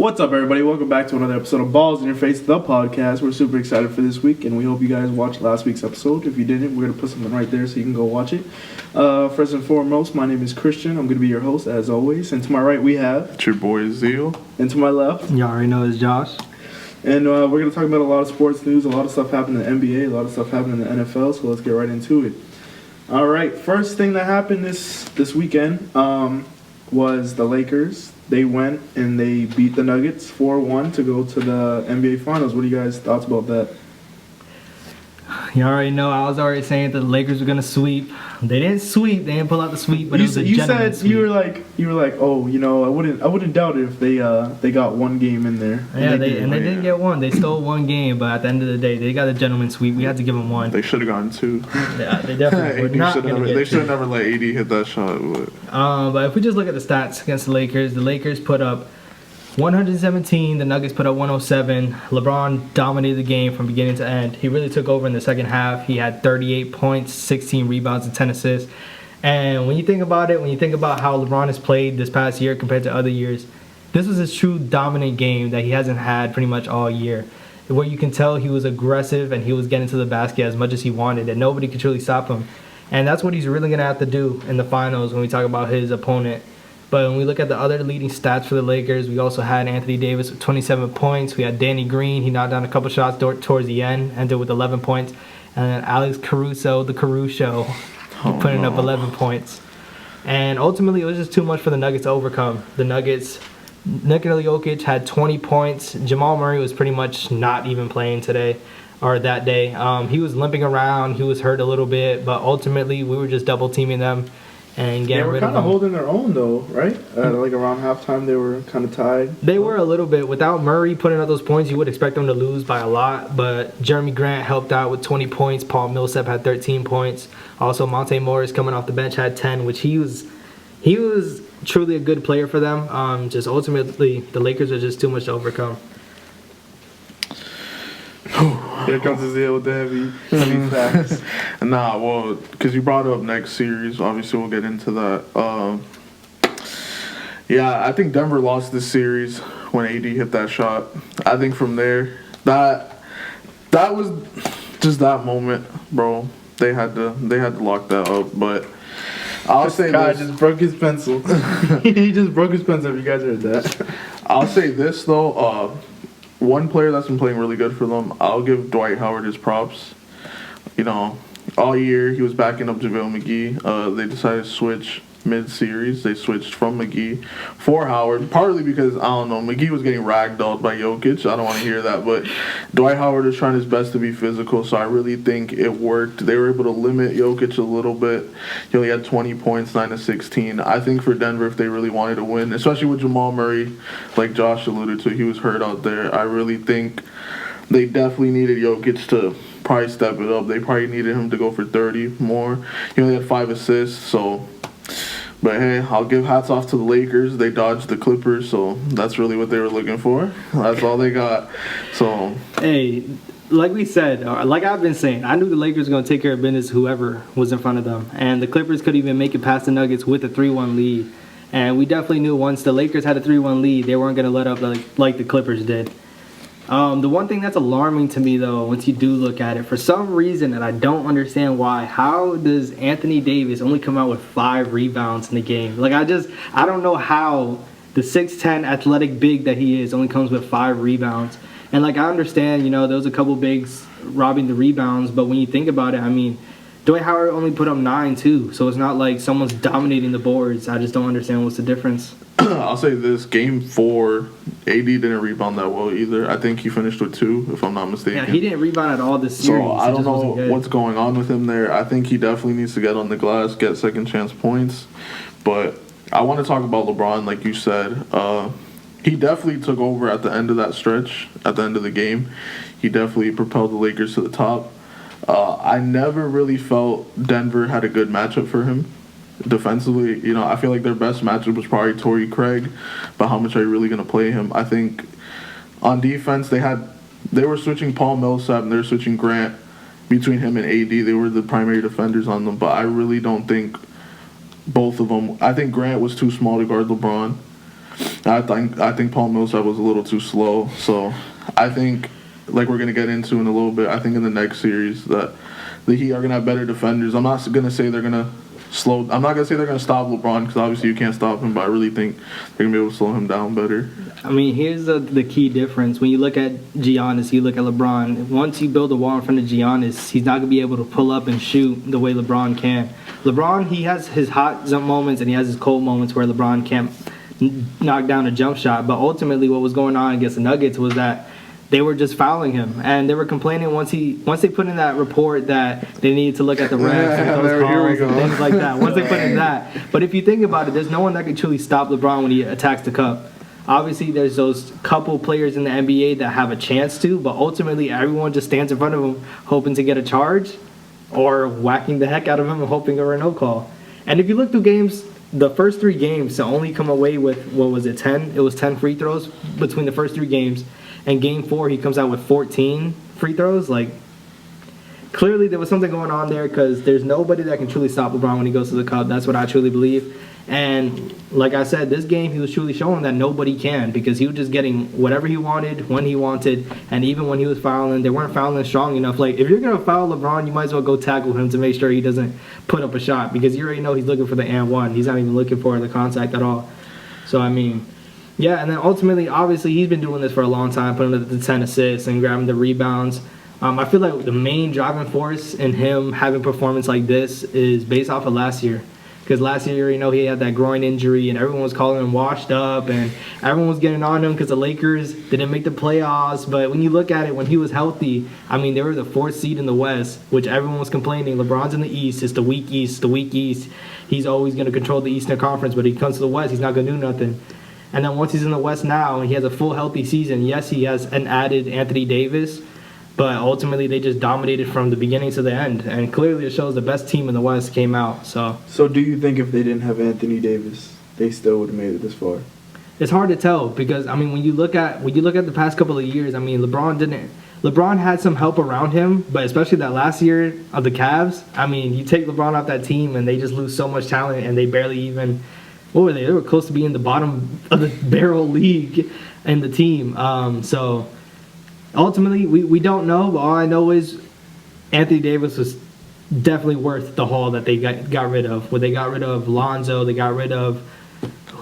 What's up, everybody? Welcome back to another episode of Balls in Your Face, the podcast. We're super excited for this week, and we hope you guys watched last week's episode. If you didn't, we're going to put something right there so you can go watch it. First and foremost, my name is Christian. I'm going to be your host, as always. And to my right, we have... It's your boy, Zeal. And to my left... Y'all already know it's Josh. And we're going to talk about a lot of sports news. A lot of stuff happened in the NBA. A lot of stuff happened in the NFL, so let's get right into it. All right, first thing that happened this weekend was the Lakers. They went and they beat the Nuggets 4-1 to go to the NBA Finals. What are you guys' thoughts about that? You already know I was already saying that the Lakers were gonna sweep. They didn't sweep. They didn't pull out the sweep, but it was a gentleman sweep. You were like, oh, you know, I wouldn't doubt it if they got one game in there. Yeah, they did get one. They stole one game, but at the end of the day, they got a gentleman sweep. We had to give them one. They should have gotten two. Yeah, they definitely were not gonna get two. They should have never let AD hit that shot. But if we just look at the stats against the Lakers put up 117, the Nuggets put up 107. LeBron dominated the game from beginning to end. He really took over in the second half. He had 38 points, 16 rebounds, and 10 assists. And when you think about it, when you think about how LeBron has played this past year compared to other years, this was his true dominant game that he hasn't had pretty much all year. Where you can tell he was aggressive and he was getting to the basket as much as he wanted, and nobody could truly stop him. And that's what he's really going to have to do in the finals when we talk about his opponent. But when we look at the other leading stats for the Lakers, we also had Anthony Davis with 27 points. We had Danny Green. He knocked down a couple shots towards the end, ended with 11 points. And then Alex Caruso, the Caruso, putting up 11 points. And ultimately, it was just too much for the Nuggets to overcome. The Nuggets, Nikola Jokic had 20 points. Jamal Murray was pretty much not even playing today or that day. He was limping around. He was hurt a little bit. But ultimately, we were just double-teaming them and getting rid of them. They were kind of holding their own, though, right? Like around halftime, they were kind of tied. They were a little bit. Without Murray putting up those points, you would expect them to lose by a lot. But Jeremy Grant helped out with 20 points. Paul Millsap had 13 points. Also, Monte Morris coming off the bench had 10, which he was truly a good player for them. Just ultimately, the Lakers are just too much to overcome. Here comes the Zeal with the heavy facts. Nah, well, because you brought up next series, obviously we'll get into that. Yeah, I think Denver lost this series when AD hit that shot. I think from there, that was just that moment, bro. They had to lock that up, but I'll say this. Just broke his pencil. He just broke his pencil. If you guys heard that. I'll say this though. One player that's been playing really good for them, I'll give Dwight Howard his props. You know, all year he was backing up JaVale McGee. They decided to switch mid-series. They switched from McGee for Howard, partly because, I don't know, McGee was getting ragdolled by Jokic. I don't want to hear that, but Dwight Howard is trying his best to be physical, so I really think it worked. They were able to limit Jokic a little bit. He only had 20 points, 9 to 16. I think for Denver, if they really wanted to win, especially with Jamal Murray, like Josh alluded to, he was hurt out there. I really think they definitely needed Jokic to probably step it up. They probably needed him to go for 30 more. He only had 5 assists, so... But hey, I'll give hats off to the Lakers. They dodged the Clippers, so that's really what they were looking for. That's all they got. So hey, like we said, like I've been saying, I knew the Lakers were going to take care of business whoever was in front of them. And the Clippers could even make it past the Nuggets with a 3-1 lead. And we definitely knew once the Lakers had a 3-1 lead, they weren't going to let up like the Clippers did. The one thing that's alarming to me, though, once you do look at it, for some reason that I don't understand why, how does Anthony Davis only come out with 5 rebounds in the game? Like, I don't know how the 6'10" athletic big that he is only comes with 5 rebounds. And, like, I understand, you know, there was a couple bigs robbing the rebounds, but when you think about it, I mean, Dwight Howard only put up 9, too. So it's not like someone's dominating the boards. I just don't understand what's the difference. I'll say this, Game 4, AD didn't rebound that well either. I think he finished with 2, if I'm not mistaken. Yeah, he didn't rebound at all this series. So I don't know what's going on with him there. I think he definitely needs to get on the glass, get second chance points. But I want to talk about LeBron, like you said. He definitely took over at the end of that stretch, at the end of the game. He definitely propelled the Lakers to the top. I never really felt Denver had a good matchup for him. Defensively, you know, I feel like their best matchup was probably Torrey Craig, but how much are you really going to play him? I think on defense, they were switching Paul Millsap and they were switching Grant between him and AD. They were the primary defenders on them, but I really don't think both of them. I think Grant was too small to guard LeBron. I think Paul Millsap was a little too slow. So I think, like we're gonna get into in a little bit, I think in the next series that the Heat are gonna have better defenders. I'm not gonna say they're gonna slow. I'm not gonna say they're gonna stop LeBron because obviously you can't stop him. But I really think they're gonna be able to slow him down better. I mean, here's the key difference. When you look at Giannis, you look at LeBron. Once you build a wall in front of Giannis, he's not going to be able to pull up and shoot the way LeBron can. LeBron, he has his hot jump moments and he has his cold moments where LeBron can't knock down a jump shot. But ultimately what was going on against the Nuggets was that they were just fouling him. And they were complaining once they put in that report that they needed to look at the refs and those calls and things like that. Once they put in that. But if you think about it, there's no one that can truly stop LeBron when he attacks the cup. Obviously, there's those couple players in the NBA that have a chance to, but ultimately everyone just stands in front of him hoping to get a charge or whacking the heck out of him and hoping for a no call. And if you look through games, the first 3 games to only come away with, 10? It was 10 free throws between the first 3 games. And game 4, he comes out with 14 free throws. Like, clearly there was something going on there because there's nobody that can truly stop LeBron when he goes to the cup. That's what I truly believe. And like I said, this game he was truly showing that nobody can because he was just getting whatever he wanted, when he wanted, and even when he was fouling, they weren't fouling strong enough. Like, if you're going to foul LeBron, you might as well go tackle him to make sure he doesn't put up a shot because you already know he's looking for the and one. He's not even looking for the contact at all. So, I mean, yeah, and then ultimately, obviously, he's been doing this for a long time, putting up the 10 assists and grabbing the rebounds. I feel like the main driving force in him having performance like this is based off of last year. Because last year, he had that groin injury, and everyone was calling him washed up, and everyone was getting on him because the Lakers didn't make the playoffs. But when you look at it, when he was healthy, I mean, they were the 4th seed in the West, which everyone was complaining. LeBron's in the East. It's the weak East, the weak East. He's always going to control the Eastern Conference, but he comes to the West, he's not going to do nothing. And then once he's in the West now, and he has a full healthy season, yes, he has an added Anthony Davis, but ultimately they just dominated from the beginning to the end. And clearly it shows the best team in the West came out. So do you think if they didn't have Anthony Davis, they still would have made it this far? It's hard to tell because, I mean, when you look at the past couple of years, I mean, LeBron had some help around him, but especially that last year of the Cavs, I mean, you take LeBron off that team and they just lose so much talent and they barely even, what were they? They were close to being the bottom of the barrel league in the team. So ultimately, we don't know, but all I know is Anthony Davis was definitely worth the haul that they got rid of. Where they got rid of Lonzo, they got rid of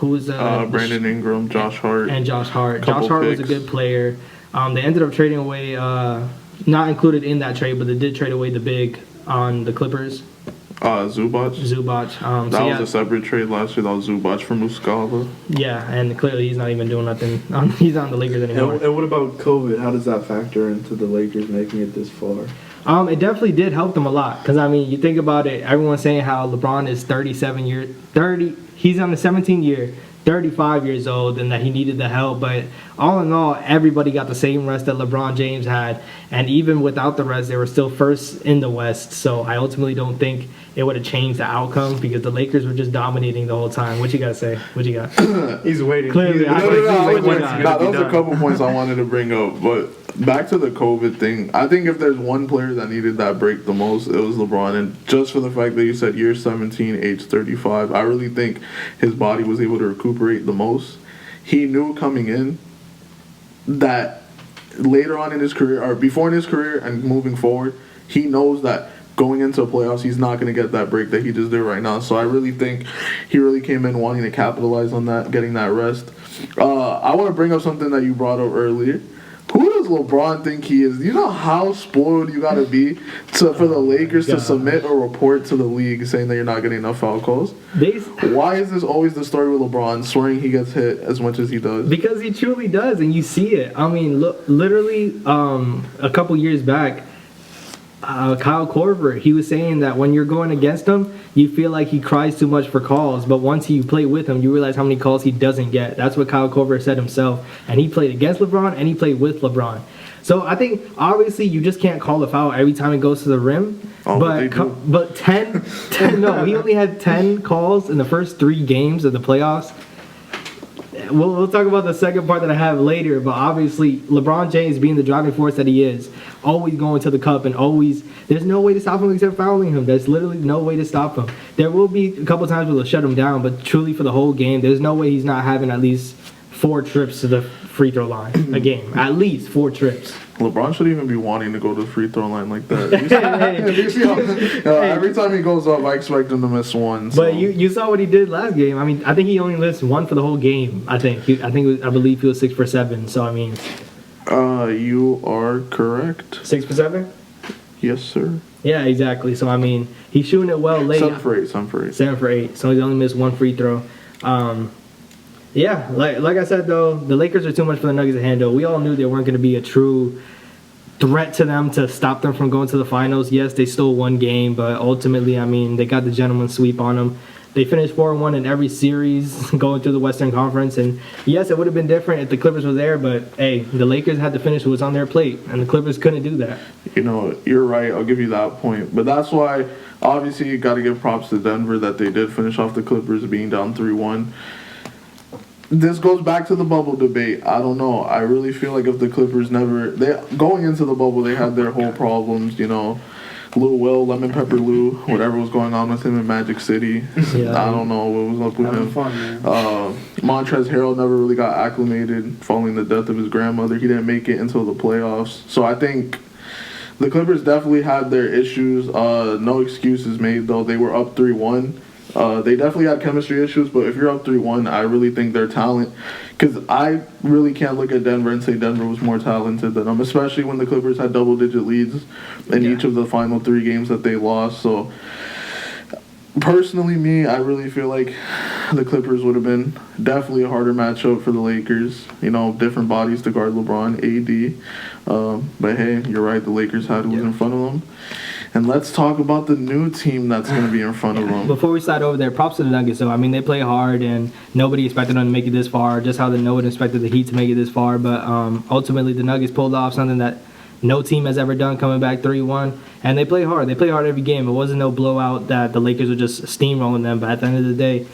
Brandon Ingram, Josh Hart. And Josh Hart. Couple Josh Hart picks. was a good player. They ended up trading away, not included in that trade, but they did trade away the big on the Clippers. Zubac. That was a separate trade last year. That was Zubac from Muscala. Yeah, and clearly he's not even doing nothing. He's not on the Lakers anymore. And what about COVID? How does that factor into the Lakers making it this far? It definitely did help them a lot. Because, I mean, you think about it, everyone's saying how LeBron is 30, he's on the 17th year, 35 years old, and that he needed the help. But all in all, everybody got the same rest that LeBron James had. And even without the rest, they were still first in the West. So I ultimately don't think it would have changed the outcome because the Lakers were just dominating the whole time. What you got to say? What you got? He's waiting. Clearly, Those are a couple points I wanted to bring up. But back to the COVID thing, I think if there's one player that needed that break the most, it was LeBron. And just for the fact that you said year 17, age 35, I really think his body was able to recuperate the most. He knew coming in that later on in his career, or before in his career and moving forward, he knows that going into playoffs, he's not going to get that break that he just did right now. So I really think he really came in wanting to capitalize on that, getting that rest. I want to bring up something that you brought up earlier. Who does LeBron think he is? You know how spoiled you got to be for the Lakers to submit a report to the league saying that you're not getting enough foul calls? Why is this always the story with LeBron, swearing he gets hit as much as he does? Because he truly does, and you see it. I mean, look, literally a couple years back, Kyle Korver, he was saying that when you're going against him, you feel like he cries too much for calls, but once you play with him, you realize how many calls he doesn't get. That's what Kyle Korver said himself, and he played against LeBron, and he played with LeBron. So I think, obviously, you just can't call a foul every time it goes to the rim, but 10, no, he only had 10 calls in the first 3 games of the playoffs. We'll talk about the second part that I have later, but obviously LeBron James being the driving force that he is, always going to the cup and always, there's no way to stop him except fouling him. There's literally no way to stop him. There will be a couple times where they'll shut him down, but truly for the whole game, there's no way he's not having at least 4 trips to the free throw line a game. At least 4 trips. LeBron should even be wanting to go to the free throw line like that. You see how, every time he goes up, I expect him to miss one. So. But you saw what he did last game. I mean, I think he only missed 1 for the whole game. I believe he was 6 for 7. So I mean, you are correct. 6 for 7. Yes, sir. Yeah, exactly. So I mean, he's shooting it well late. 7 for 8. 7 for 8. 7 for 8. So he only missed 1 free throw. Yeah, like I said though, the Lakers are too much for the Nuggets to handle. We all knew they weren't going to be a true threat to them to stop them from going to the finals. Yes, they stole 1 game, but ultimately, I mean, they got the gentleman's sweep on them. They finished 4-1 in every series going through the Western Conference. And yes, it would have been different if the Clippers were there, but hey, the Lakers had to finish what was on their plate, and the Clippers couldn't do that. You know, you're right. I'll give you that point. But that's why, obviously, you got to give props to Denver that they did finish off the Clippers being down 3-1. This goes back to the bubble debate. I don't know. I really feel like if the Clippers going into the bubble, they had their whole problems, you know. Lil Will, Lemon Pepper Lou, whatever was going on with him in Magic City. Yeah. I don't know what was up with him. Fun, man. Montrezl Harrell never really got acclimated following the death of his grandmother. He didn't make it until the playoffs. So I think the Clippers definitely had their issues. No excuses made, though. They were up 3-1. They definitely had chemistry issues, but if you're up 3-1, I really think their talent, because I really can't look at Denver and say Denver was more talented than them, especially when the Clippers had double-digit leads in each of the final 3 games that they lost. So, personally, I really feel like the Clippers would have been definitely a harder matchup for the Lakers. You know, different bodies to guard LeBron, AD. But hey, you're right, the Lakers had who was in front of them. And let's talk about the new team that's going to be in front of them. Before we slide over there, props to the Nuggets, though. I mean, they play hard, and nobody expected them to make it this far, just how no one expected the Heat to make it this far. But ultimately, the Nuggets pulled off something that no team has ever done, coming back 3-1. And they play hard. They play hard every game. It wasn't no blowout that the Lakers were just steamrolling them. But at the end of the day,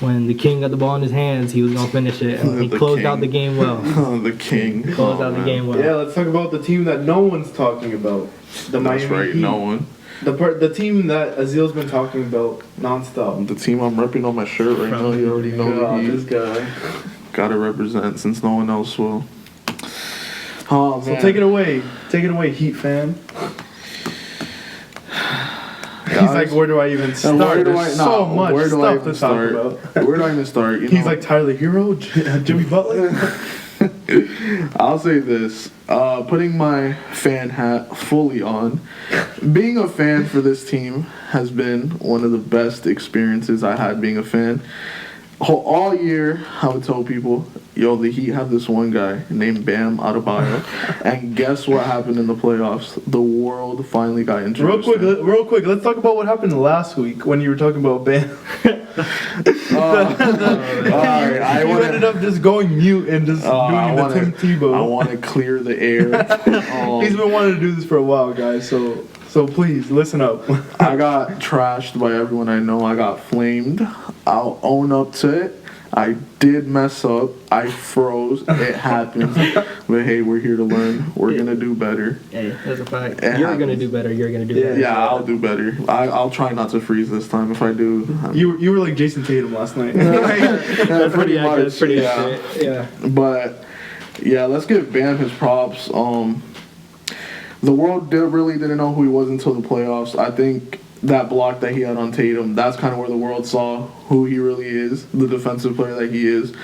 when the king got the ball in his hands, he was going to finish it. And he closed out the game well. The king. Closed out the game well. Yeah, let's talk about the team that no one's talking about. The That's Miami right, Heat. no one. The team that Azil's been talking about nonstop. The team I'm repping on my shirt right now, you already know the Heat. This guy. Gotta represent since no one else will. Oh, So man. take it away. Take it away, Heat fan. He's like, where do I even start? There's so much stuff to talk about. Where do I even start? He's like Tyler Hero, Jimmy Butler. I'll say this, putting my fan hat fully on, being a fan for this team has been one of the best experiences I had being a fan. All year, I would tell people, yo, the Heat have this one guy named Bam Adebayo, and guess what happened in the playoffs? The world finally got introduced. Real quick, let's talk about what happened last week when you were talking about Bam. You ended up just going mute and just doing the Tim Tebow. I want to clear the air. He's been wanting to do this for a while, guys, so please, listen up. I got trashed by everyone I know. I got flamed. I'll own up to it. I did mess up. I froze. It happened. But hey, we're here to learn. We're going to do better. Hey, that's a fact. You're going to do better. You're going to do better. Yeah, I'll do better. I'll try not to freeze this time. If I do... You were like Jason Tatum last night. That's pretty accurate. That's pretty yeah. accurate. Yeah. But, yeah, let's give Bam his props. The world really didn't know who he was until the playoffs. I think that block that he had on Tatum, that's kind of where the world saw who he really is, the defensive player that he is.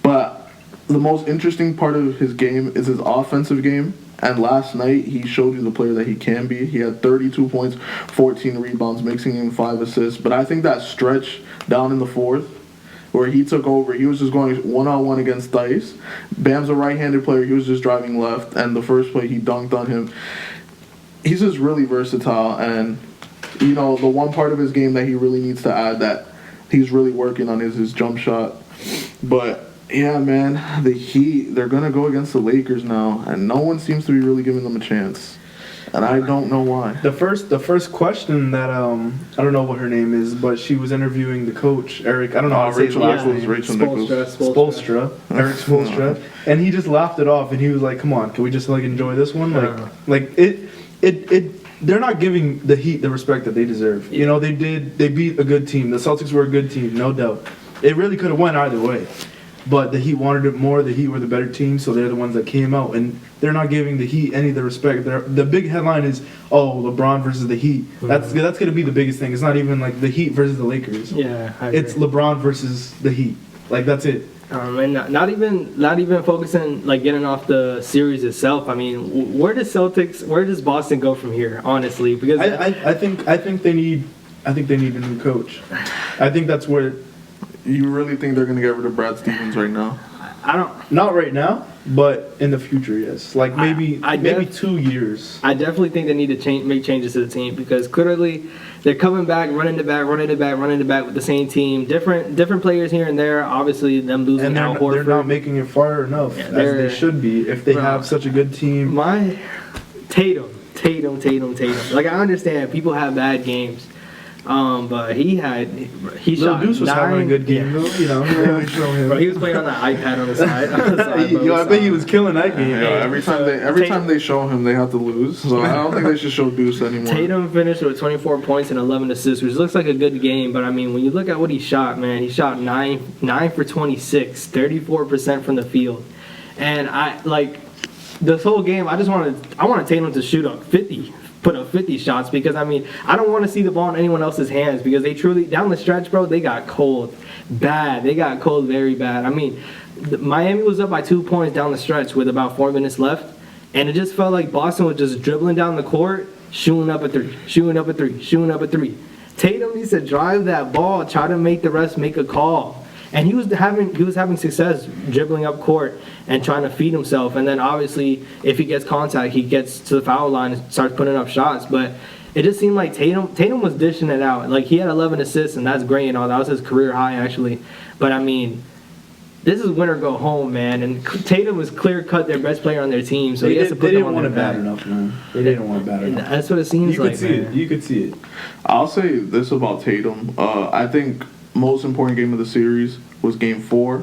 But the most interesting part of his game is his offensive game. And last night, he showed you the player that he can be. He had 32 points, 14 rebounds, mixing in 5 assists. But I think that stretch down in the fourth, where he took over, he was just going one-on-one against Dice. Bam's a right-handed player. He was just driving left. And the first play, he dunked on him. He's just really versatile. And, you know, the one part of his game that he really needs to add that he's really working on is his jump shot. But, yeah, man, the Heat, they're going to go against the Lakers now. And no one seems to be really giving them a chance. And I don't know why. The first question that I don't know what her name is, but she was interviewing the coach, Eric. I don't know how to say his last name. Rachel Nichols. Spolstra. Eric Spolstra. And he just laughed it off, and he was like, "Come on, can we just like enjoy this one?" Like they're not giving the Heat the respect that they deserve. You know, they beat a good team. The Celtics were a good team, no doubt. It really could have went either way. but the Heat wanted it more. The Heat were the better team, so they're the ones that came out, and they're not giving the Heat any of the respect. The big headline is, oh, LeBron versus the Heat. That's going to be the biggest thing. It's not even like the Heat versus the Lakers. Yeah, I agree. It's LeBron versus the Heat. Like, that's it. And not even focusing like getting off the series itself. I mean, where does Boston go from here? Honestly, because I think they need a new coach. I think that's where. You really think they're gonna get rid of Brad Stevens right now? I don't. Not right now, but in the future, yes. Like maybe 2 years. I definitely think they need to make changes to the team because clearly they're coming back, running it back with the same team. Different players here and there. Obviously, them losing And Al Horford. they're not making it far enough as they should be if they have such a good team. My Tatum. Like I understand people have bad games. But he shot Deuce was 9, having a good game, though. You know, Bro, he was playing on the iPad on the side. I bet he was killing that game. Yeah, every time they show him, they have to lose. So I don't think they should show Deuce anymore. Tatum finished with 24 points and 11 assists, which looks like a good game. But I mean, when you look at what he shot, man, he shot 9 for 26, 34% from the field, and I like this whole game. I wanted Tatum to shoot up 50. Put up 50 shots because I mean I don't want to see the ball in anyone else's hands because they truly down the stretch, bro, they got cold bad. They got cold very bad. I mean, Miami was up by 2 points down the stretch with about 4 minutes left, and it just felt like Boston was just dribbling down the court, shooting up a three. Tatum needs to drive that ball, try to make the rest make a call. And he was having success dribbling up court and trying to feed himself. And then obviously, if he gets contact, he gets to the foul line and starts putting up shots. But it just seemed like Tatum was dishing it out. Like he had 11 assists, and that's great and all. That was his career high actually. But I mean, this is win or go home, man. And Tatum was clear cut their best player on their team, so he has to put them on their back. They didn't want it bad enough, man. They didn't want it bad enough. That's what it seems like. You could see it. I'll say this about Tatum. I think most important game of the series was Game 4.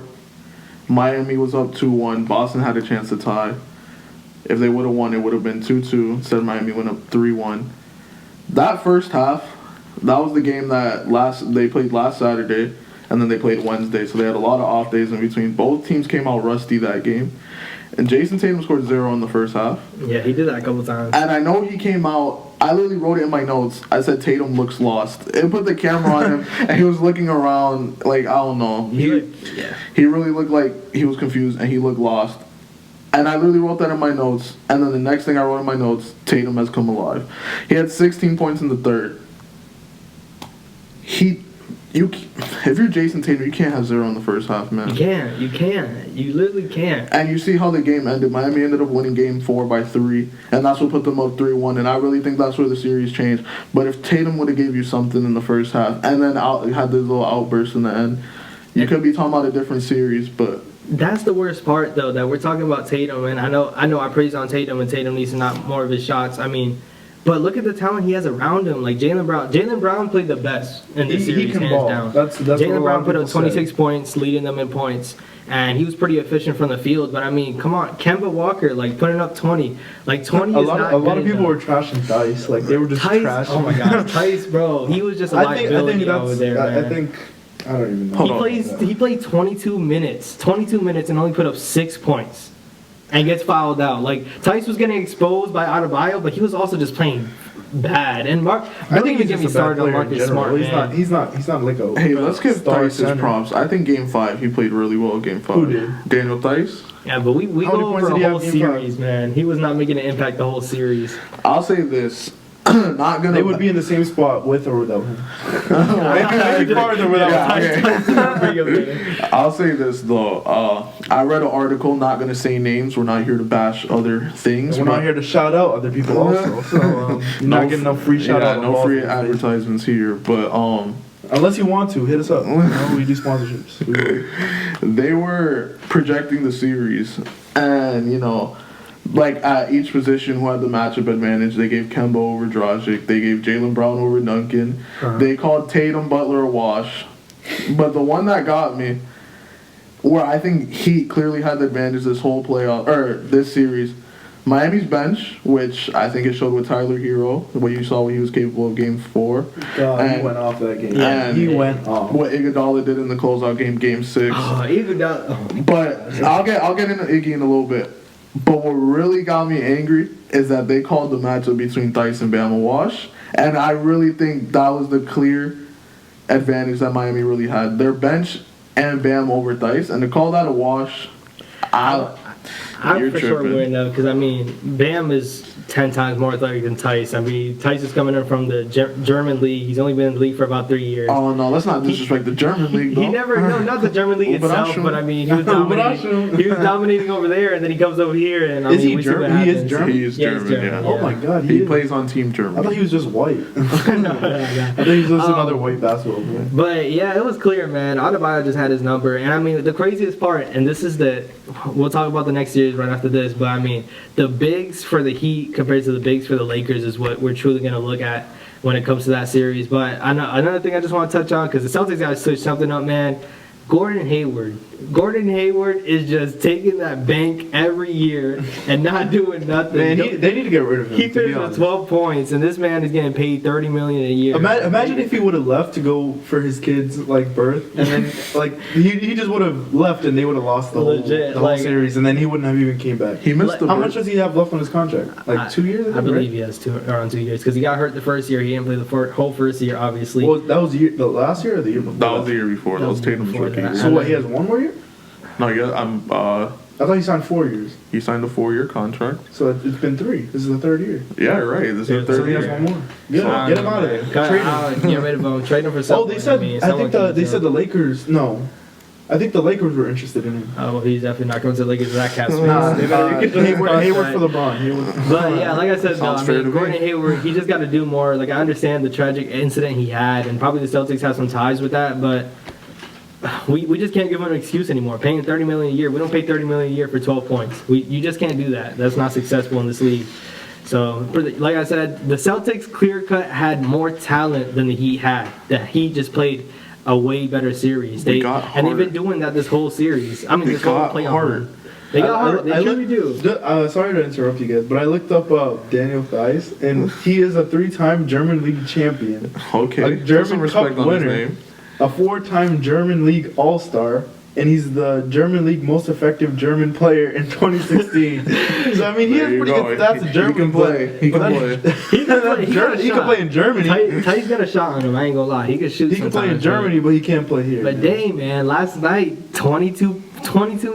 Miami was up 2-1. Boston had a chance to tie. If they would have won, it would have been 2-2. Instead, Miami went up 3-1. That first half, that was the game that they played last Saturday, and then they played Wednesday. So they had a lot of off days in between. Both teams came out rusty that game. And Jason Tatum scored 0 in the first half. Yeah, he did that a couple times. And I know he came out. I literally wrote it in my notes. I said Tatum looks lost. And put the camera on him, and he was looking around like I don't know. He really looked like he was confused, and he looked lost. And I literally wrote that in my notes. And then the next thing I wrote in my notes, Tatum has come alive. He had 16 points in the third. If you're Jason Tatum, you can't have 0 in the first half, man. You can't. You literally can't. And you see how the game ended. Miami ended up winning Game 4 by 3, and that's what put them up 3-1. And I really think that's where the series changed. But if Tatum would have gave you something in the first half, and then had this little outburst in the end, you could be talking about a different series. But that's the worst part, though, that we're talking about Tatum. And I know I praise on Tatum, and Tatum needs to knock more of his shots. I mean, but look at the talent he has around him. Like Jaylen Brown. Jaylen Brown played the best in this series, hands ball. down. That's Jaylen Brown put up 26 points, leading them in points. And he was pretty efficient from the field. But, I mean, come on. Kemba Walker, like, putting up 20. Like, 20 is not A lot of good people enough. were trashing Tice. Like, they were just trashing. Oh, my God. Tice, bro. He was just a liability over there, man. I don't even know. He played 22 minutes. 22 minutes and only put up 6 points. And gets fouled out. Like, Tice was getting exposed by Adebayo, but he was also just playing bad. And I think he's get me just a bad started on player in Marcus general. Smart, He's not like a. hey, let's give star Tice his center. props. I think Game 5 he played really well. Game 5. Who did? Daniel Tice. Yeah, but we How many go points over did a he whole have in Game 5? series, man. He was not making an impact the whole series. I'll say this. Not gonna. They would be in the same spot with or without him. Maybe farther without him. I'll say this though. I read an article. Not gonna say names. We're not here to bash other things. We're not here to shout out other people also. So you're not getting no free shout out. No free advertisements here. But unless you want to, hit us up. We do sponsorships. They were projecting the series, and like at each position who had the matchup advantage, they gave Kemba over Dragic, they gave Jaylen Brown over Duncan, They called Tatum Butler a wash. But the one that got me, where I think he clearly had the advantage this whole playoff or this series, Miami's bench, which I think it showed with Tyler Hero, what you saw what he was capable of Game 4. God, he And- went off that game. Yeah, he went off. What Iguodala did in the closeout Game 6. Oh, Iguodala. But I'll get into Iggy in a little bit. But what really got me angry is that they called the matchup between Theis and Bam a wash, and I really think that was the clear advantage that Miami really had. Their bench and Bam over Theis, and to call that a wash, I'm you're for sure tripping. winning though, because I mean, Bam is 10 times more athletic than Theis. I mean, Theis is coming in from the German league. He's only been in the league for about 3 years. Oh no, let's not disrespect the German league. He though. never, no, not the German league itself, Überraschung. but I mean, he was dominating. He was dominating over there, and then he comes over here, and I Is mean, he we see what German? He is happens. German? He is Yeah, he's German, German, yeah. Oh my God, He is. plays on Team I thought Germany. he was just white. No, no, no. I thought he was just another white basketball player. But yeah, it was clear, man. Adebayo just had his number, and I mean the craziest part, and this is we'll talk about the next series right after this. But I mean, the bigs for the Heat compared to the bigs for the Lakers is what we're truly going to look at when it comes to that series. But another thing I just want to touch on, because the Celtics got to switch something up, man. Gordon Hayward is just taking that bank every year and not doing nothing. Man, they need to get rid of him. He to be finished with honest. 12 points, and this man is getting paid $30 million a year. Imagine if he would have left to go for his kids' like birth, and then like he just would have left, and they would have lost the Legit, whole like- series, and then he wouldn't have even came back. He missed the How birth- much does he have left on his contract? Like 2 years? I think, believe right? he has around 2 years because he got hurt the first year. He didn't play the whole first year, obviously. Well, that was the last year or the year before. That was the year before. That was Tatum's before rookie that. year. So what? He has one more year? No, yeah, I thought he signed 4 years. he signed a 4-year contract. So it's been 3. This is the third year. Yeah, right. This is the So third he has year. one more. Good. I Get don't him know, out of man. there. Got- Trade him. Get rid of him. Trade him for Oh, something. they said. mean, I someone think keeps they him. said the Lakers. No, I think the Lakers were interested in him. Oh, well, he's definitely not going to the Lakers with that cap space. Nah, They better get him Hayward contract. for LeBron. Hayward. But yeah, like I said, no, Sounds I fair mean, to me. Gordon Hayward, he just got to do more. Like I understand the tragic incident he had, and probably the Celtics have some ties with that, but we just can't give him an excuse anymore. Paying $30 million a year, we don't pay $30 million a year for 12 points. You just can't do that. That's not successful in this league. So, like I said, the Celtics clear cut had more talent than the Heat had. The Heat just played a way better series. They got and they've hard. been doing that this whole series. I mean, They this whole got playoff hard. run. They got hard. They truly do. Sorry to interrupt you guys, but I looked up Daniel Theis, and he is a 3-time German League champion, Okay. a Put German some Cup respect on his winner, name. a 4-time German League All-Star, and he's the German League most effective German player in 2016. So I mean, he There has you pretty go. good stats. He German can play. He But can that's- play. He can play. He got a He can shot. play in Germany. Ty's got a shot on him. I ain't gonna lie. He can shoot. He can play in sometimes, Germany, but he can't play here. But man. dang, man, last night 22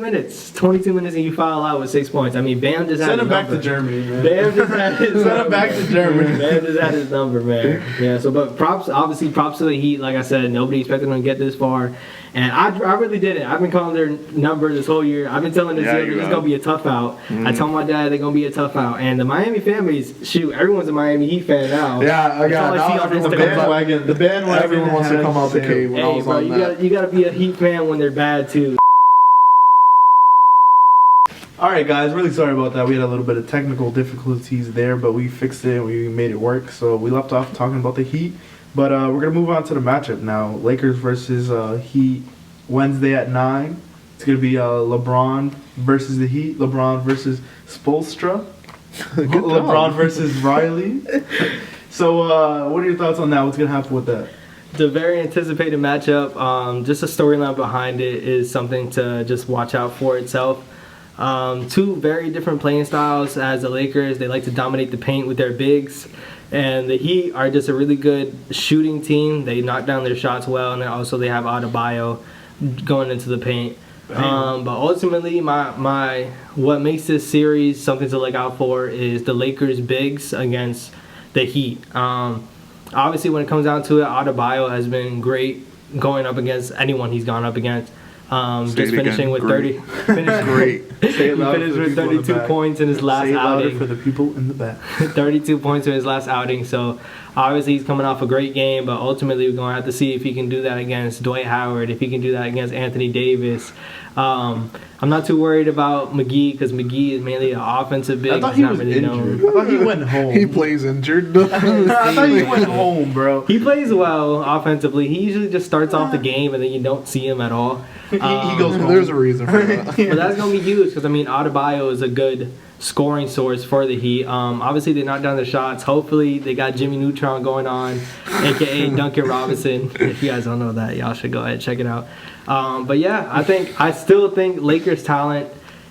minutes. 22 minutes and you foul out with 6 points. I mean, Bam just had Send his him back number. to Germany, man. Bam just had his Send number. him back to Germany. Bam just had his number, man. Yeah. So, but props to the Heat. Like I said, nobody expected them to get this far, and I really didn't. I've been calling their number this whole year. I've been telling this Yeah, year you it's have. gonna be a tough out. I told my dad they're gonna be a tough out, and the Miami fan base, shoot, everyone's a Miami Heat fan now. Yeah, I That's all got I see now on everyone The Instagram. comes out- bandwagon. The bandwagon. Everyone wants to has come out the sailed. cave when I Hey, was bro, on you that. gotta be a Heat fan when they're bad too. All right, guys. Really sorry about that. We had a little bit of technical difficulties there, but we fixed it. We made it work. So we left off talking about the Heat, but we're gonna move on to the matchup now. Lakers versus Heat Wednesday at 9. It's gonna be LeBron versus the Heat. LeBron versus Spoelstra. LeBron versus Riley. So what are your thoughts on that? What's gonna happen with that? The very anticipated matchup, just the storyline behind it is something to just watch out for itself. Two very different playing styles. As the Lakers, they like to dominate the paint with their bigs, and the Heat are just a really good shooting team. They knock down their shots well, and then also they have Adebayo going into the paint. But ultimately, my what makes this series something to look out for is the Lakers bigs against the Heat. Obviously, when it comes down to it, Adebayo has been great going up against anyone he's gone up against. Just Say it finishing again. with Great. 30. Great. Say it He louder finished for the with people in the 32 back. points in his last Say it louder outing. for the people in the back. 32 points in his last outing. So obviously he's coming off a great game, but ultimately we're going to have to see if he can do that against Dwight Howard, if he can do that against Anthony Davis. I'm not too worried about McGee because McGee is mainly an offensive big. I thought He's he not was really injured. known. I thought he went home. He plays injured. I thought he went home, bro. He plays well offensively. He usually just starts off the game and then you don't see him at all. He goes home. There's a reason for that. But that's going to be huge because, I mean, Adebayo is a good scoring source for the Heat. Obviously, they knocked down the shots. Hopefully, they got Jimmy Neutron going on, a.k.a. Duncan Robinson. If you guys don't know that, y'all should go ahead and check it out. But, yeah, I still think Lakers' talent,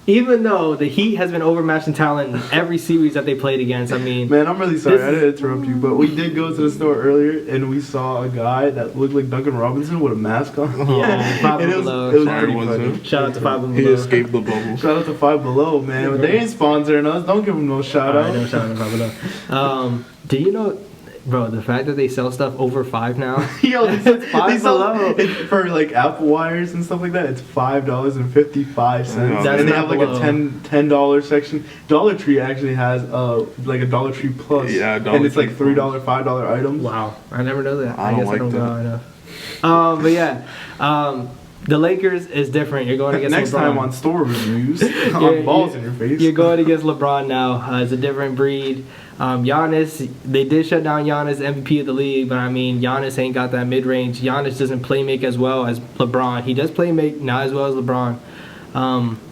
even though the Heat has been overmatched in talent in every series that they played against, I mean... Man, I'm really sorry. I didn't interrupt you, but we did go to the store earlier, and we saw a guy that looked like Duncan Robinson with a mask on. Yeah, Five And Below. it was Sorry, pretty was funny. it? Shout out to Five He Below. escaped the bubble. Shout out to Five Below, man. But they ain't sponsoring us. Don't give them no shout Alright, out. no shout out to Five Below. Do you know... Bro, the fact that they sell stuff over $5 now. Yo, Five Below. for like Apple wires and stuff like that. It's $5.55, That's and they not have like below. a $10 section. Dollar Tree actually has like a Dollar Tree Plus, Yeah, Dollar and it's like Tree $3, $5 items. Wow, I never know that. I don't guess like I don't that. go enough. But yeah, the Lakers is different. You're going against Next LeBron. time on store reviews, Yeah, on balls in your face. You're going against LeBron now. It's a different breed. Giannis, they did shut down Giannis, MVP of the league, but I mean, Giannis ain't got that mid-range. Giannis doesn't play make as well as LeBron. He does play make not as well as LeBron.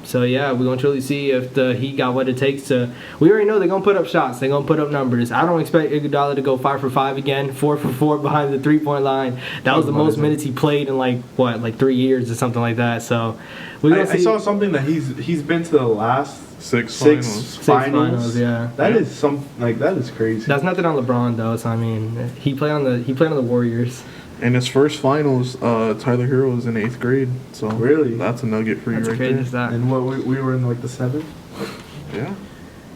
So yeah, we're gonna truly see if the Heat got what it takes to. We already know they're gonna put up shots. They're gonna put up numbers. I don't expect Iguodala to go 5 for 5 again, 4 for 4 behind the 3-point line. That was the most minutes he played in like 3 years or something like that. So we're gonna I see. saw something that he's been to the last Six six finals. Yeah. That is that is crazy. That's nothing on LeBron though. So I mean, he played on the Warriors. In his first finals, Tyler Hero was in 8th grade. So Really? that's a nugget for That's you right crazy there. as that. And what we were in like the 7th. Yeah.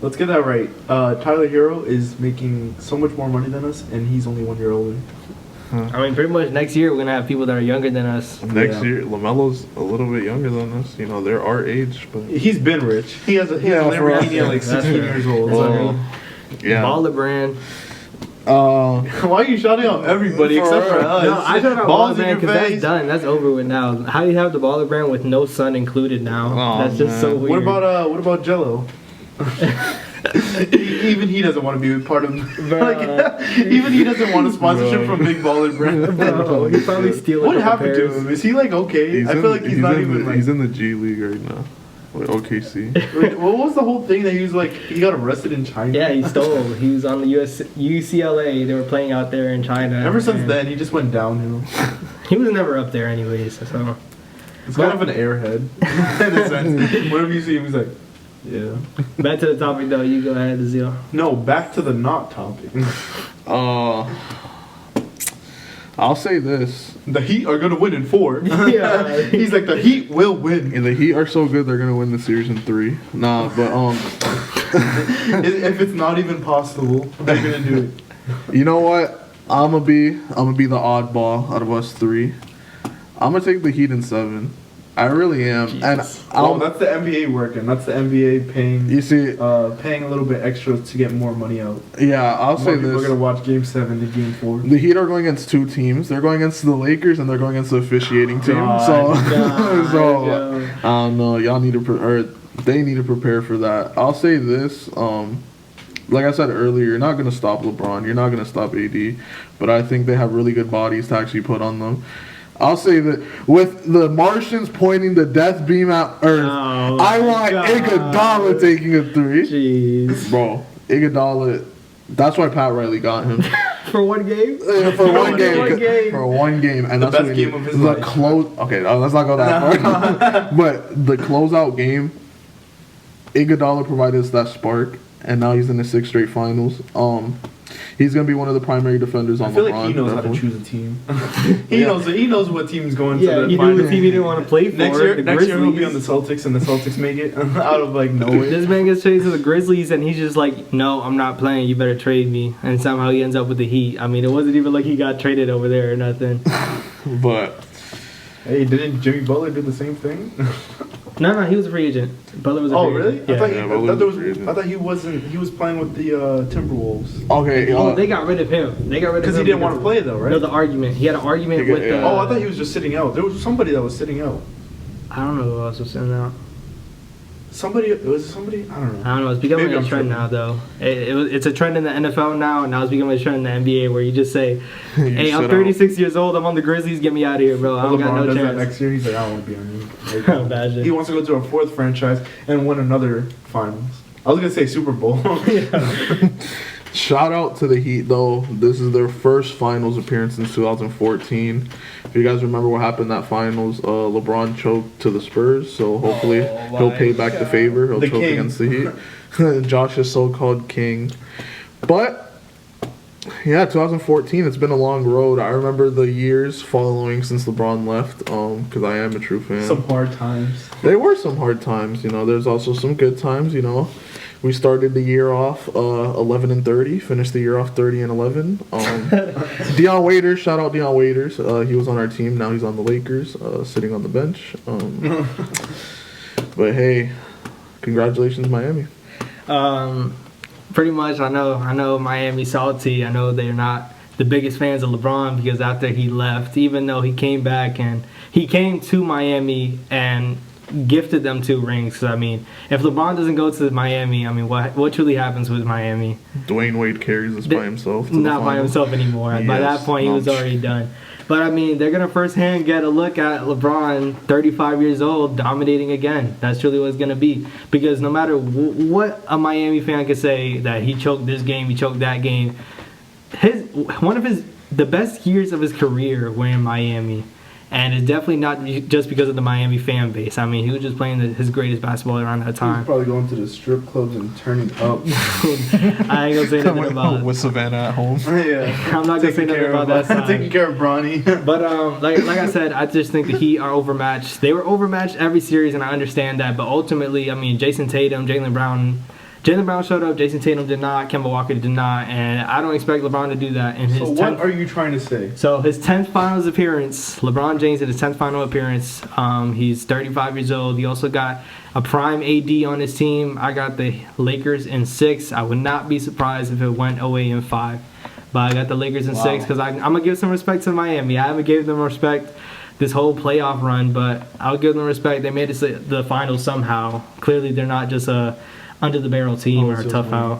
Let's get that right. Tyler Hero is making so much more money than us, and he's only 1 year older. I mean, pretty much next year we're gonna have people that are younger than us. Next Yeah. year, LaMelo's a little bit younger than us. You know, they're our age, but He's been rich. He has a Yeah, for us, Lamborghini at like That's 16 true. years old. Well, yeah. Baller brand. Why are you shouting out everybody For except for real. us? No, I don't know Balls baller in brand your because that's face. done. That's over with now. How do you have the baller brand with no sun included now? Oh, That's just so man. weird. What about Jello? Even he doesn't want to be part of. Even he doesn't want a sponsorship Bro. from Big Baller Brand. Bro, he probably stealing. What a couple happened to pairs. him? Is he like okay? I feel like he's not even like. He's in the G League right now with OKC. Wait, what was the whole thing that he was like? He got arrested in China. Yeah, he stole. He was on the UCLA. They were playing out there in China. Ever since and then, he just went downhill. he was never up there, anyways. So It's kind of an airhead in a sense. Whenever you see him, he's like, yeah. back to the topic, though. You go ahead, Azil. No, back to the not topic. I'll say this: The Heat are gonna win in 4. Yeah. He's like, the Heat will win. and the Heat are so good they're gonna win the series in 3. Nah, but If it's not even possible, they're gonna do it. you know what? I'm gonna be the oddball out of us 3. I'm gonna take the Heat in 7. I really am, and Oh, that's the NBA working. That's the NBA paying. you see, Paying a little bit extra to get more money out. yeah, I'll say More people are this: gonna watch Game 7 and Game 4. the Heat are going against 2 teams. They're going against the Lakers, and they're going against the officiating team. So, so I don't know. Y'all need to, they need to prepare for that. I'll say this: like I said earlier, you're not gonna stop LeBron. You're not gonna stop AD, but I think they have really good bodies to actually put on them. I'll say that with the Martians pointing the death beam at Earth, Oh, I want God. Iguodala taking a 3. Jeez. Bro, Iguodala. That's why Pat Riley got him. For one game? For one game. one game. For one game. And The that's best what game of his the life. Okay, let's not go that far. But the closeout game, Iguodala provided us that spark, and now he's in the 6 straight finals. He's gonna be one of the primary defenders on I feel LeBron. like he knows how to definitely. choose a team. He knows what team's going to Yeah, the you knew finals. the team you didn't want to play for. Next year the he'll be on the Grizzlies. Celtics, and the Celtics make it out of like nowhere. This man gets traded to the Grizzlies, and he's just like, "No, I'm not playing. You better trade me." And somehow he ends up with the Heat. I mean, it wasn't even like he got traded over there or nothing. But Hey, didn't Jimmy Butler do the same thing? No, he was a free agent. Butler was a Oh, free really? agent. Yeah. I thought he wasn't. He was playing with the Timberwolves. okay, Oh, they got rid of him. They got rid of him Because he didn't want to play though, right? No, the argument. He had an argument Yeah. with the. Oh, I thought he was just sitting out. There was somebody that was sitting out. I don't know who else was in that. Somebody, was it somebody? I don't know. I don't know. It's becoming Maybe a I'm trend tripping. now, though. It's a trend in the NFL now, and now it's becoming a trend in the NBA where you just say, "Hey, I'm sit 36 years old. I'm on the Grizzlies. Get me out of here, bro. I don't got LeBron no does that chance." next year. He's like, I don't want to be on you. Like, Imagine. he wants to go to a fourth franchise and win another finals. I was gonna say Super Bowl. Shout out to the Heat, though. This is their first finals appearance since 2014. If you guys remember what happened in that finals, LeBron choked to the Spurs, so hopefully he'll pay back the favor. He'll The choke king. against the Heat. Josh's so-called king. But, yeah, 2014, it's been a long road. I remember the years following since LeBron left, because I am a true fan. Some hard times. There were some hard times, there's also some good times, We started the year off 11-30, finished the year off 30-11. Deion Waiters, shout out Deion Waiters. He was on our team. Now he's on the Lakers, sitting on the bench. But hey, congratulations, Miami. Pretty much, I know Miami salty. I know they're not the biggest fans of LeBron because after he left, even though he came back and he came to Miami and gifted them 2 rings. So, I mean, if LeBron doesn't go to Miami, I mean, what truly happens with Miami? Dwayne Wade carries us by himself. Not by himself anymore. By that point, he was already done. But, I mean, they're going to firsthand get a look at LeBron, 35 years old, dominating again. That's truly what it's going to be. Because no matter what a Miami fan could say, that he choked this game, he choked that game, the best years of his career were in Miami. And it's definitely not just because of the Miami fan base. I mean, he was just playing his greatest basketball around that He was time. probably going to the strip clubs and turning up. I ain't gonna say nothing about with Savannah at home. Yeah. I'm not gonna say nothing about that side. Taking care of Bronny. But like I said, I just think the Heat are overmatched. They were overmatched every series, and I understand that. But ultimately, I mean, Jason Tatum, Jaylen Brown showed up. Jason Tatum did not. Kemba Walker did not, and I don't expect LeBron to do that in his. So what are you trying to say? So his 10th finals appearance, LeBron James did his 10th final appearance. He's 35 years old. He also got a prime AD on his team. I got the Lakers in 6. I would not be surprised if it went away in 5. But I got the Lakers in 6 because I'm going to give some respect to Miami. I haven't given them respect this whole playoff run, but I'll give them respect. They made it to the finals somehow. Clearly, they're not just a under-the-barrel team or a tough out.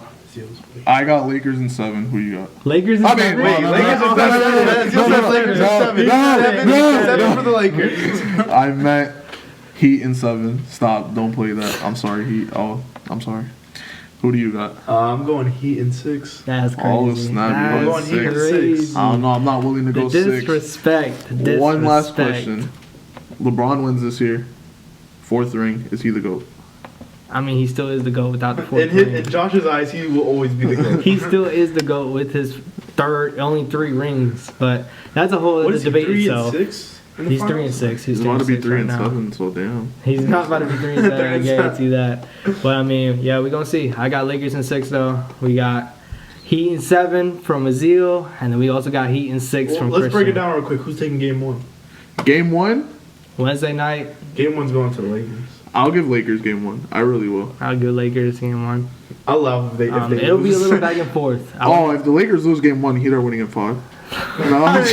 I got Lakers in 7. Who you got? Lakers in 7? Lakers in 7. Lakers in 7. 7 for the Lakers. I meant Heat in 7. Stop. Don't play that. I'm sorry, Heat. Oh, I'm sorry. Who do you got? I'm going Heat in 6. That's crazy. Oh, snap. I'm going That's Heat in 6. crazy. I don't know. I'm not willing to The go 6. disrespect. One last question. LeBron wins this year. 4th ring. Is he the GOAT? I mean, he still is the GOAT without the 4th In ring. Josh's eyes, he will always be the GOAT. He still is the GOAT with his only 3 rings. But that's a whole What other is he, debate 3 itself. and 6? He's 3 and 6. He's about to be 3 and 7, so damn. He's not about to be 3 and 7, I guarantee that. But I mean, yeah, we're gonna see. I got Lakers in 6 though. We got Heat in 7 from Azil, and then we also got Heat in 6 from Let's Christian. break it down real quick. Who's taking game 1? Game 1? Wednesday night, Game 1's going to the Lakers. I'll give Lakers game 1. I really will. I'll go Lakers game 1. I'll laugh if they It'll be a lose. little back and forth. If the Lakers lose game 1, Heat are winning in 5. No, Is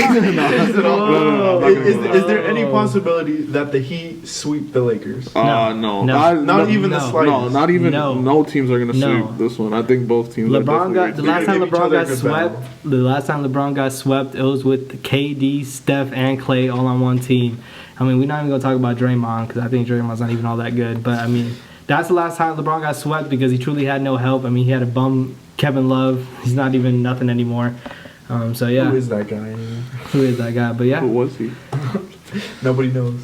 there any possibility that the Heat sweep the Lakers? No. No. Not even the slightest. No, not even. No. No teams are gonna No. sweep this one. I think both teams. LeBron got the last time give each LeBron other a got good swept. battle. The last time LeBron got swept, it was with KD, Steph, and Clay all on one team. I mean, we're not even gonna talk about Draymond because I think Draymond's not even all that good. But I mean, that's the last time LeBron got swept because he truly had no help. I mean, he had a bum Kevin Love. He's not even nothing anymore. So yeah, Who is that guy anyway? Who is that guy? But yeah, Who was he? Nobody knows.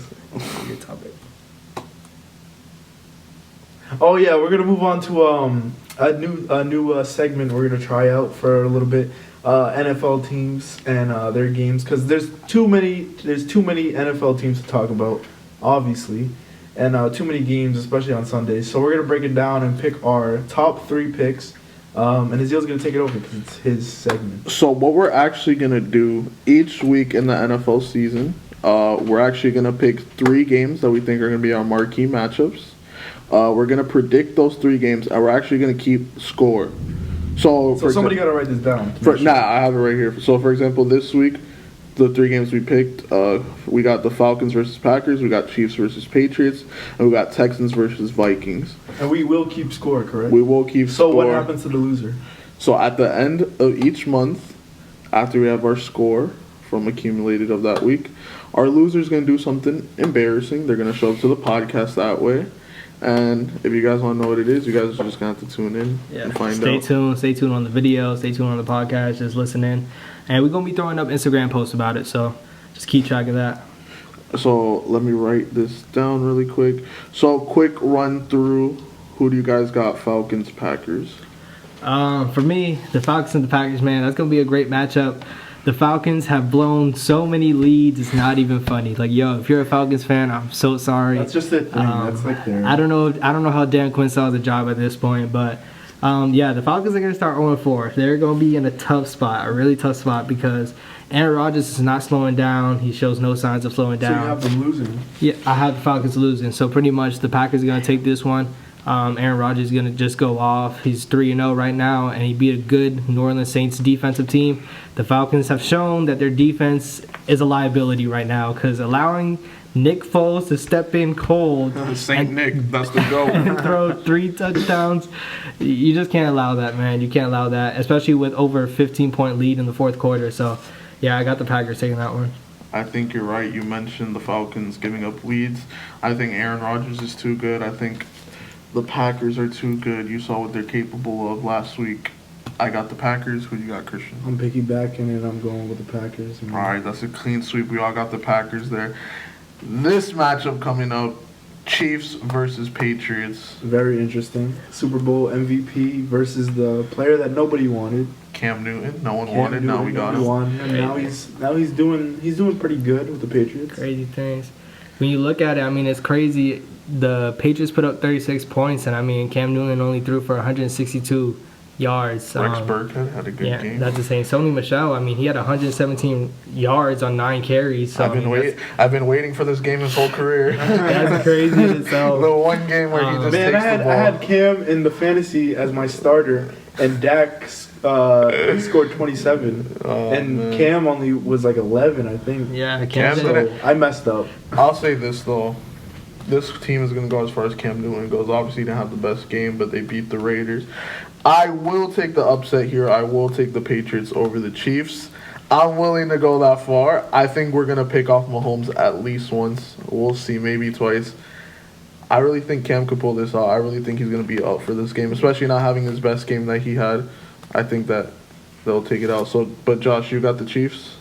Good topic. Oh yeah, we're gonna move on to a new segment we're gonna try out for a little bit. NFL teams and their games because there's too many NFL teams to talk about, obviously, and too many games, especially on Sundays. So we're gonna break it down and pick our top 3 picks. And Azil's gonna take it over because it's his segment. So what we're actually gonna do each week in the NFL season, we're actually gonna pick 3 games that we think are gonna be our marquee matchups. We're gonna predict those 3 games, and we're actually gonna keep score. So somebody gotta write this down. I have it right here. So for example, this week, the 3 games we picked. We got the Falcons versus Packers, we got Chiefs versus Patriots, and we got Texans versus Vikings. And we will keep score, correct? We will keep So score. what happens to the loser? So at the end of each month, after we have our score from accumulated of that week, our loser's going to do something embarrassing. They're going to show up to the podcast that way. And if you guys want to know what it is, you guys are just going to have to tune in and find Stay out. tuned. Stay tuned on the video. Stay tuned on the podcast. Just listen in. And we're going to be throwing up Instagram posts about it. So just keep track of that. So let me write this down really quick. So quick run through. Who do you guys got? Falcons, Packers. For me, the Falcons and the Packers, man, that's going to be a great matchup. The Falcons have blown so many leads, it's not even funny. Like, yo, if you're a Falcons fan, I'm so sorry. That's just the thing. That's like their... I don't know how Dan Quinn saw the job at this point, but yeah, the Falcons are going to start 0-4. They're going to be in a tough spot, a really tough spot, because Aaron Rodgers is not slowing down. He shows no signs of slowing So you down. have them losing. Yeah, I have the Falcons losing. So pretty much the Packers are going to take this one. Aaron Rodgers is going to just go off. He's 3-0 right now, and he beat a good New Orleans Saints defensive team. The Falcons have shown that their defense is a liability right now, because allowing Nick Foles to step in cold Saint Nick, that's the goal. and throw 3 touchdowns, you just can't allow that, man. You can't allow that, especially with over a 15-point lead in the fourth quarter. So, yeah, I got the Packers taking that one. I think you're right. You mentioned the Falcons giving up leads. I think Aaron Rodgers is too good. I think the Packers are too good. You saw what they're capable of last week. I got the Packers. Who you got, Christian? I'm piggybacking and I'm going with the Packers. All right, that's a clean sweep. We all got the Packers there. This matchup coming up, Chiefs versus Patriots. Very interesting. Super Bowl MVP versus the player that nobody wanted. Cam Newton. No one Cam wanted. Now Newton, we got nobody him. wanted him. Now he's doing pretty good with the Patriots. Crazy things. When you look at it, I mean, it's crazy. The Patriots put up 36 points, and I mean, Cam Newton only threw for 162 yards. Rex Burkhead had a good game. That's the same. Sony Michel, I mean, he had 117 yards on 9 carries. So, I've been waiting for this game his whole career. That's crazy in itself. The one game where he just Man, takes the ball. I had Cam in the fantasy as my starter, and Dak he scored 27, and man. Cam only was like 11, I think. Yeah, Cam Cam did So I messed up. I'll say this though. This team is going to go as far as Cam Newton goes. Obviously, they didn't have the best game, but they beat the Raiders. I will take the upset here. I will take the Patriots over the Chiefs. I'm willing to go that far. I think we're going to pick off Mahomes at least once. We'll see, maybe twice. I really think Cam could pull this out. I really think he's going to be up for this game, especially not having his best game that he had. I think that they'll take it out. So, but Josh, you got the Chiefs?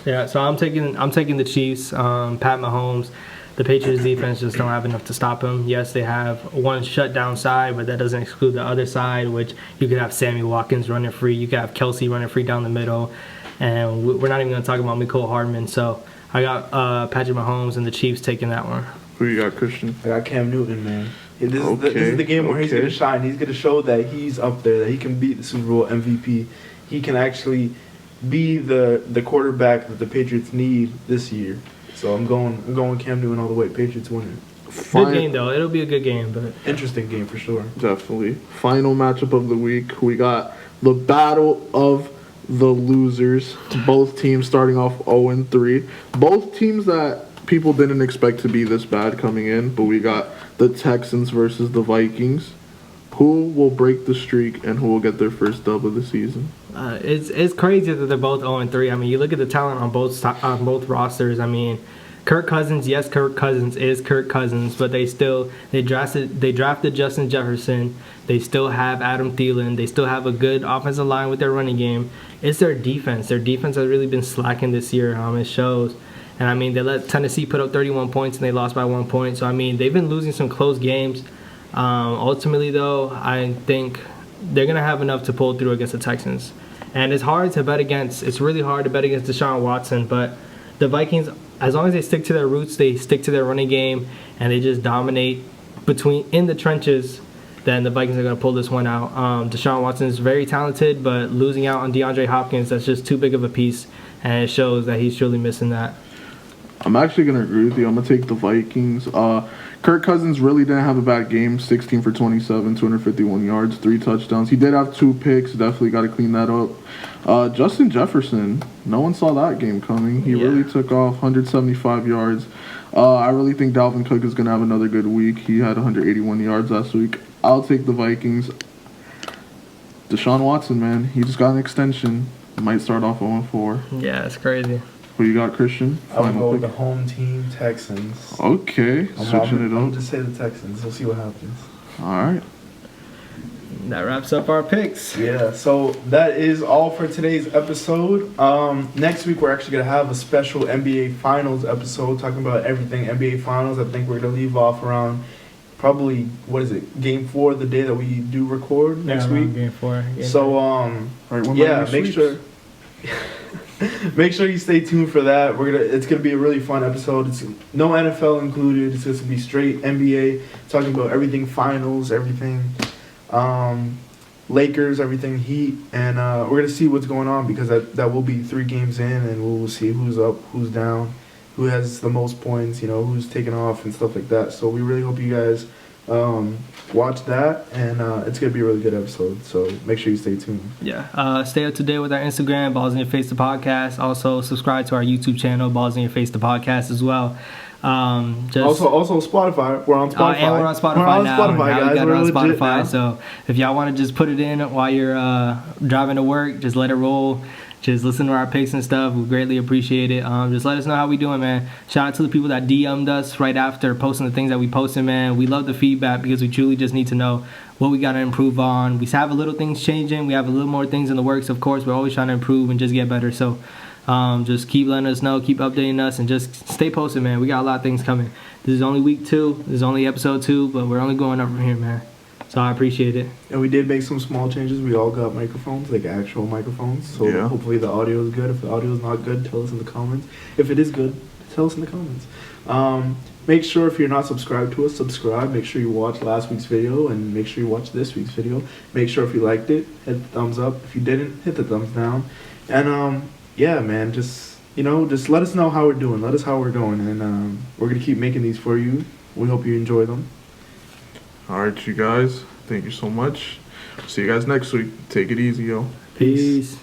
Yeah, so I'm taking the Chiefs. Pat Mahomes. The Patriots defense just don't have enough to stop him. Yes, they have one shutdown side, but that doesn't exclude the other side, which you could have Sammy Watkins running free. You could have Kelsey running free down the middle. And we're not even going to talk about Mecole Hardman. So I got Patrick Mahomes and the Chiefs taking that one. Who you got, Christian? I got Cam Newton, man. This is the game where he's going to shine. He's going to show that he's up there, that he can beat the Super Bowl MVP. He can actually be the quarterback that the Patriots need this year. So I'm going Cam Newton all the way. Patriots winning. Good game though. It'll be a good game, but Interesting game for sure. Definitely. Final matchup of the week. We got the battle of the losers. Both teams starting off 0-3. Both teams that people didn't expect to be this bad coming in, but we got the Texans versus the Vikings. Who will break the streak and who will get their first dub of the season? it's crazy that they're both 0-3. I mean, you look at the talent on both rosters. I mean, Kirk Cousins, yes, Kirk Cousins is Kirk Cousins, but they drafted Justin Jefferson. They still have Adam Thielen. They still have a good offensive line with their running game. It's their defense. Their defense has really been slacking this year. It shows. And I mean, they let Tennessee put up 31 points and they lost by 1 point. So I mean, they've been losing some close games. Ultimately, though, I think they're gonna have enough to pull through against the Texans. And it's hard to bet against. It's really hard to bet against Deshaun Watson, but the Vikings, as long as they stick to their roots, they stick to their running game, and they just dominate in the trenches, then the Vikings are going to pull this one out. Deshaun Watson is very talented, but losing out on DeAndre Hopkins, that's just too big of a piece, and it shows that he's truly missing that. I'm actually going to agree with you. I'm going to take the Vikings. Kirk Cousins really didn't have a bad game. 16 for 27, 251 yards, 3 touchdowns. He did have 2 picks. Definitely got to clean that up. Justin Jefferson, no one saw that game coming. He really took off, 175 yards. I really think Dalvin Cook is going to have another good week. He had 181 yards last week. I'll take the Vikings. Deshaun Watson, man, he just got an extension. Might start off 0-4. Yeah, it's crazy. Who you got, Christian? I'll go with the home team, Texans. Okay, switching it I'll up. just say the Texans. We'll see what happens. All right. That wraps up our picks. Yeah, so that is all for today's episode. Next week, we're actually going to have a special NBA Finals episode talking about everything NBA Finals. I think we're going to leave off around probably, Game 4, the day that we do record next week. Game 4. So, make sure... Make sure you stay tuned for that. It's gonna be a really fun episode. It's no NFL included. It's just gonna be straight NBA, talking about everything finals, everything Lakers, everything Heat, and we're gonna see what's going on because that will be 3 games in, and we'll see who's up, who's down, who has the most points, who's taking off and stuff like that. So we really hope you guys watch that, and it's gonna be a really good episode, so make sure you stay tuned. Stay up to date with our Instagram, Balls in Your Face the podcast. Also subscribe to our YouTube channel, Balls in Your Face the podcast as well. Also Spotify. We're on Spotify. And we're on Spotify now. now Guys. we got We're it on legit Spotify. now. So if y'all want to just put it in while you're driving to work, just let it roll. Just listen to our picks and stuff. We greatly appreciate it. Just let us know how we doing, man. Shout out to the people that DM'd us right after posting the things that we posted, man. We love the feedback because we truly just need to know what we got to improve on. We have a little things changing. We have a little more things in the works, of course. We're always trying to improve and just get better. So just keep letting us know, keep updating us, and just stay posted, man. We got a lot of things coming. This is only week 2. This is only episode 2, but we're only going up from here, man. So I appreciate it. And we did make some small changes. We all got microphones, like actual microphones. So hopefully the audio is good. If the audio is not good, tell us in the comments. If it is good, tell us in the comments. Make sure if you're not subscribed to us, subscribe. Make sure you watch last week's video and make sure you watch this week's video. Make sure if you liked it, hit the thumbs up. If you didn't, hit the thumbs down. And man, just let us know how we're doing. Let us how we're going, and we're gonna keep making these for you. We hope you enjoy them. All right, you guys. Thank you so much. See you guys next week. Take it easy, yo. Peace.